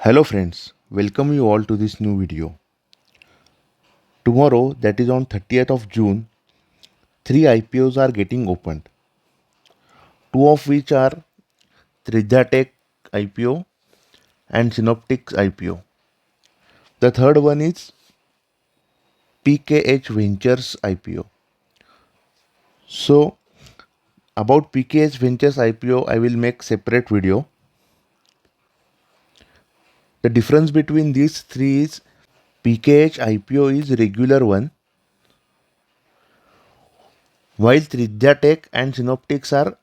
Hello friends, welcome you all to this new video. Tomorrow, that is on 30th of June, three IPOs are getting opened. Two of which are Tridhya IPO and Synoptics IPO. The third one is PKH Ventures IPO. So, about PKH Ventures IPO, I will make separate video. The difference between these three is PKH IPO is regular one, while Tridhya and Synoptics are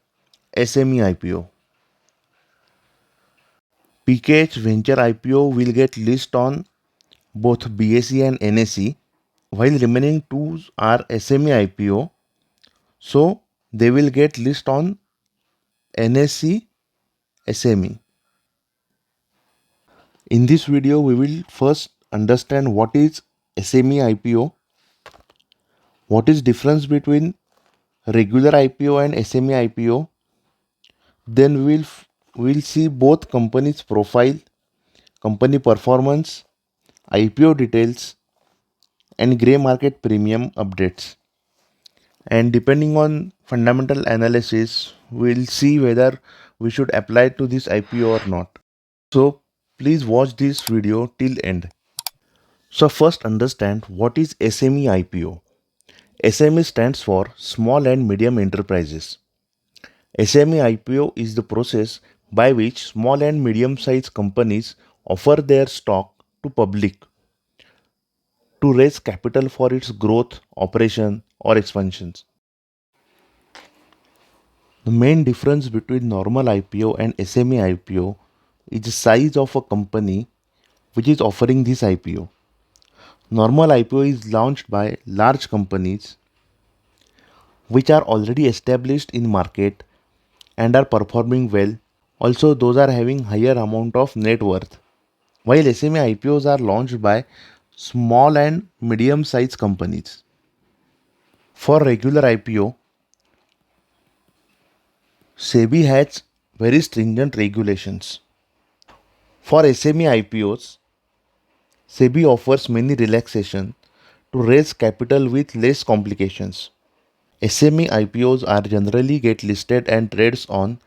SME IPO. PKH Venture IPO will get list on both BSE and NSE, while remaining two are SME IPO, so they will get list on NSE SME. In this video, we will first understand what is SME IPO, what is difference between regular IPO and SME IPO. Then we'll see both companies' profile, company performance, IPO details, and grey market premium updates. And depending on fundamental analysis, we'll see whether we should apply to this IPO or not. So please watch this video till end. So first understand what is SME IPO. SME stands for Small and Medium Enterprises. SME IPO is the process by which small and medium sized companies offer their stock to public to raise capital for its growth, operation or expansions. The main difference between normal IPO and SME IPO is the size of a company which is offering this IPO. Normal IPO is launched by large companies which are already established in market and are performing well. Also, those are having higher amount of net worth. While SME IPOs are launched by small and medium sized companies. For regular IPO, SEBI has very stringent regulations. For SME IPOs, SEBI offers many relaxation to raise capital with less complications. SME IPOs are generally get listed and trades on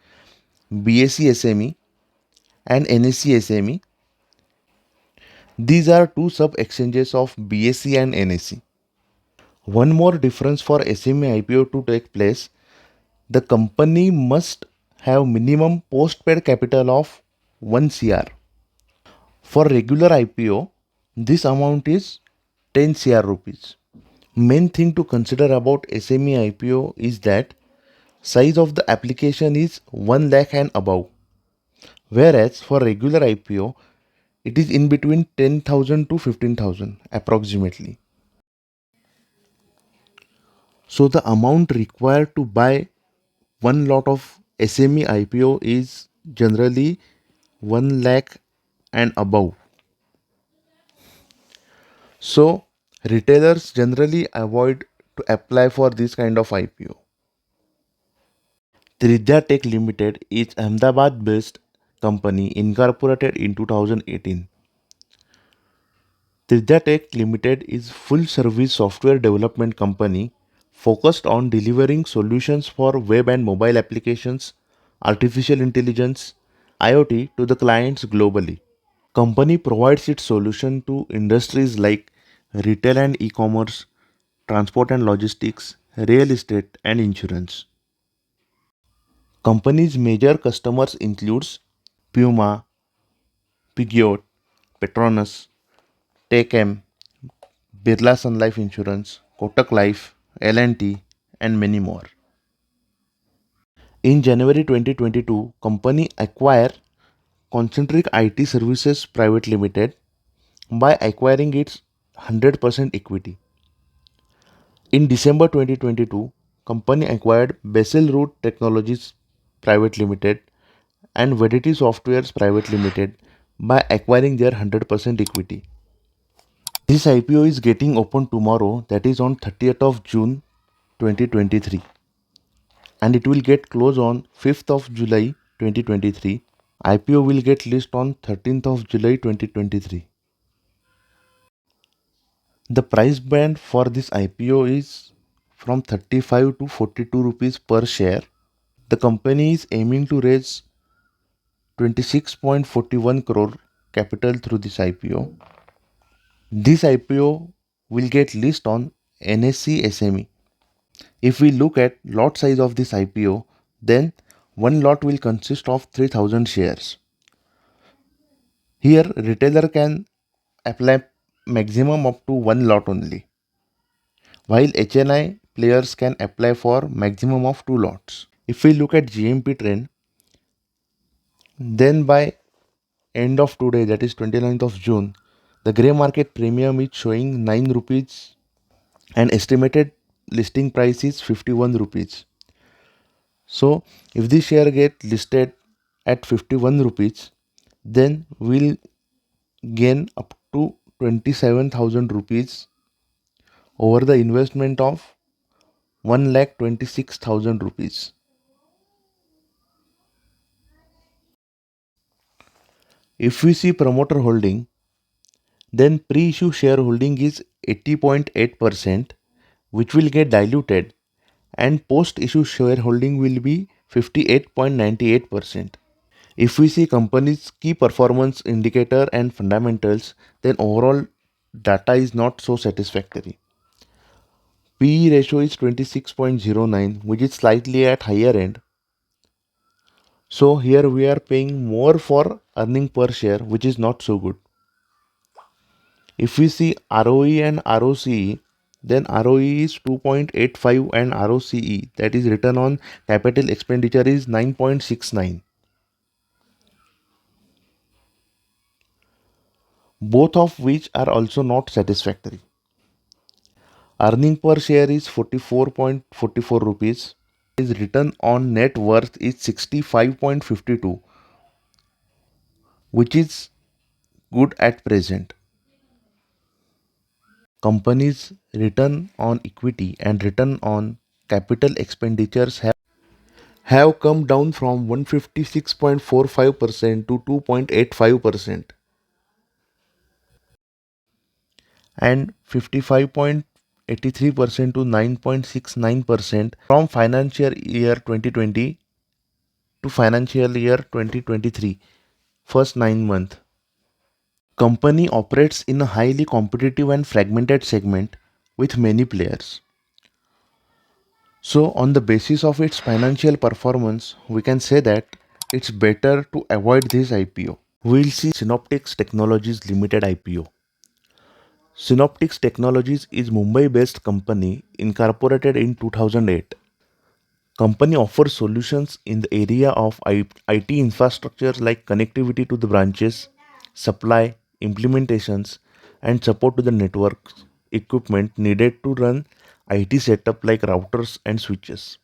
BSE SME and NSE SME. These are two sub exchanges of BSE and NSE. One more difference for SME IPO to take place, the company must have minimum post-paid capital of 1 CR. For regular IPO, this amount is 10 CR rupees. Main thing to consider about SME IPO is that size of the application is 1 lakh and above, whereas for regular IPO it is in between 10,000 to 15,000 approximately. So the amount required to buy one lot of SME IPO is generally 1 lakh and above. So retailers generally avoid to apply for this kind of IPO. Tridhya Tech Limited is Ahmedabad-based company incorporated in 2018. Tridhya Tech Limited is full-service software development company focused on delivering solutions for web and mobile applications, artificial intelligence, IoT to the clients globally. Company provides its solution to industries like retail and e-commerce, transport and logistics, real estate and insurance. Company's major customers includes Puma, Peugeot, Petronas, Tecem, Birla Sun Life Insurance, Kotak Life, L&T, and many more. In January 2022, company acquired Concentric IT Services Private Limited by acquiring its 100% equity. In December 2022, company acquired Basil Root Technologies Private Limited and Vedity Softwares Private Limited by acquiring their 100% equity. This IPO is getting open tomorrow, that is on 30th of June 2023, and it will get closed on 5th of July 2023. IPO will get listed on 13th of July 2023. The price band for this IPO is from 35 to 42 rupees per share. The company is aiming to raise 26.41 crore capital through this IPO. This IPO will get listed on NSE SME. If we look at lot size of this IPO, then one lot will consist of 3000 shares. Here retailer can apply maximum up to one lot only, while HNI players can apply for maximum of two lots. If we look at GMP trend, then by end of today, that is 29th of June, the grey market premium is showing 9 rupees and estimated listing price is 51 rupees. So if this share get listed at 51 rupees, then we'll gain up to 27,000 rupees over the investment of 1,26,000 rupees. If we see promoter holding, then pre-issue shareholding is 80.8%, which will get diluted, and post-issue shareholding will be 58.98%. If we see company's key performance indicator and fundamentals, then overall data is not so satisfactory. PE ratio is 26.09, which is slightly at higher end. So here we are paying more for earning per share, which is not so good. If we see ROE and ROCE, then ROE is 2.85 and ROCE, that is return on capital expenditure, is 9.69. Both of which are also not satisfactory. Earning per share is 44.44 rupees. His return on net worth is 65.52, which is good at present. Companies' return on equity and return on capital expenditures have come down from 156.45% to 2.85% and 55.83% to 9.69% from financial year 2020 to financial year 2023, first 9 months. Company operates in a highly competitive and fragmented segment with many players. So, on the basis of its financial performance, we can say that it's better to avoid this IPO. We'll see Synoptics Technologies Limited IPO. Synoptics Technologies is Mumbai-based company incorporated in 2008. Company offers solutions in the area of IT infrastructure like connectivity to the branches, supply, implementations, and support to the networks equipment needed to run IT setup like routers and switches.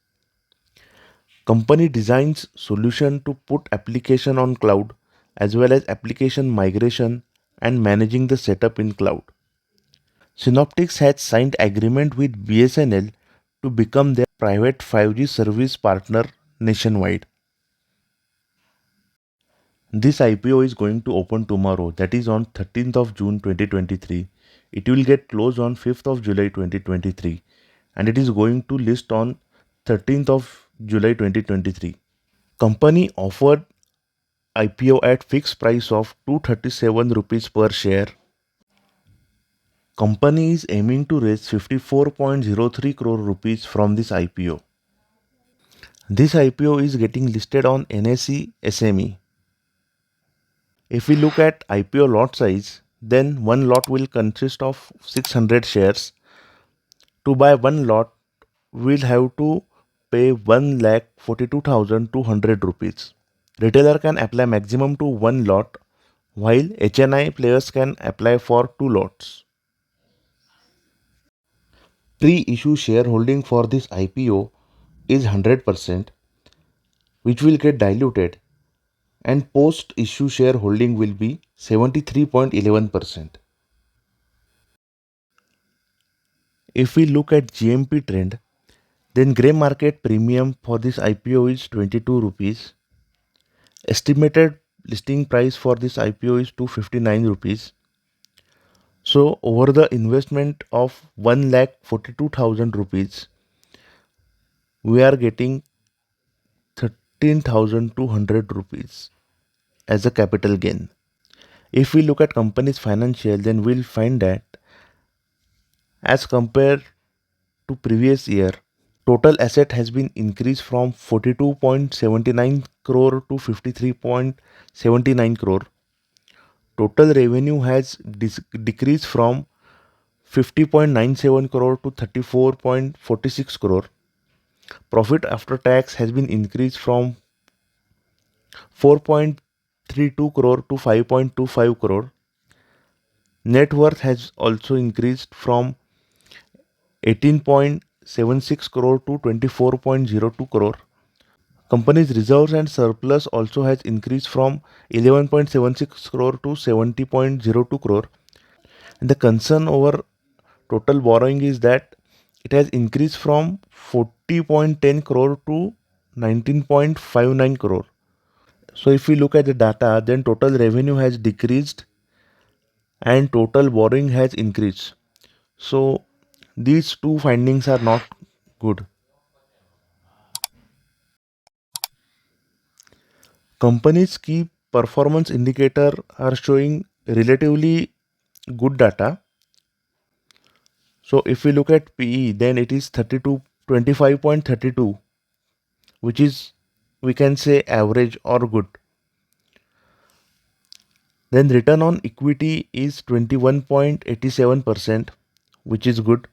Company designs solution to put application on cloud as well as application migration and managing the setup in cloud. Synoptics has signed agreement with BSNL to become their private 5G service partner nationwide. This IPO is going to open tomorrow, that is on 13th of June 2023. It will get closed on 5th of July 2023 and it is going to list on 13th of July 2023. Company offered IPO at fixed price of 237 rupees per share. Company is aiming to raise 54.03 crore rupees from this IPO. This IPO is getting listed on NSE SME. If we look at IPO lot size, then one lot will consist of 600 shares. To buy one lot, we'll have to pay 1,42,200 rupees. Retailer can apply maximum to one lot, while HNI players can apply for two lots. Pre-issue shareholding for this IPO is 100%, which will get diluted, and post-issue shareholding will be 73.11%. If we look at GMP trend, then grey market premium for this IPO is 22 rupees. Estimated listing price for this IPO is 259 rupees. So over the investment of 1,42,000 rupees, we are getting 13,200 rupees as a capital gain. If we look at company's financial, then we'll find that as compared to previous year, total asset has been increased from 42.79 crore to 53.79 crore. Total revenue has decreased from 50.97 crore to 34.46 crore. Profit after tax has been increased from 4.32 crore to 5.25 crore. Net worth has also increased from 18.76 crore to 24.02 crore. Company's reserves and surplus also has increased from 11.76 crore to 70.02 crore. And the concern over total borrowing is that it has increased from 40.10 crore to 19.59 crore. So if we look at the data, then total revenue has decreased and total borrowing has increased. So these two findings are not good. Companies' key performance indicator are showing relatively good data. So if we look at PE, then it is 25.32, which is, we can say, average or good. Then return on equity is 21.87%, which is good.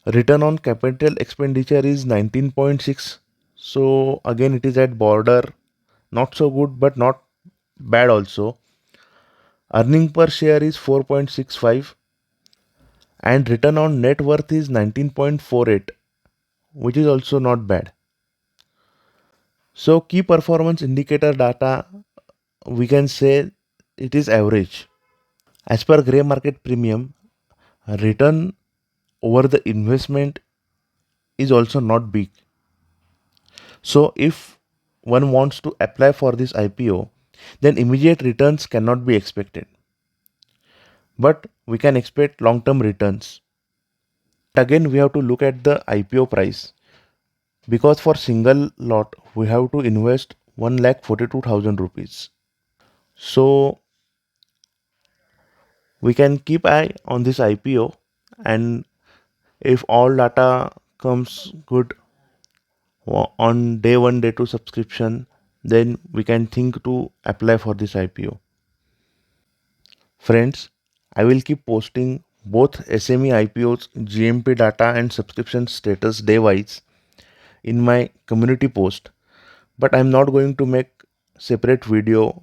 Return on capital expenditure is 19.6. So again, it is at border, not so good, but not bad also. Earning per share is 4.65 and return on net worth is 19.48, which is also not bad. So key performance indicator data, we can say it is average. As per Greymarket premium, return over the investment is also not big. So if one wants to apply for this IPO, then immediate returns cannot be expected. But we can expect long-term returns. Again, we have to look at the IPO price, because for single lot we have to invest 1,42,000 rupees. So we can keep eye on this IPO, and if all data comes good on day 1, day 2 subscription, then we can think to apply for this IPO. Friends, I will keep posting both SME IPOs, GMP data and subscription status day wise in my community post, but I'm not going to make separate video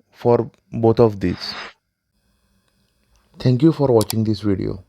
for both of these. Thank you for watching this video.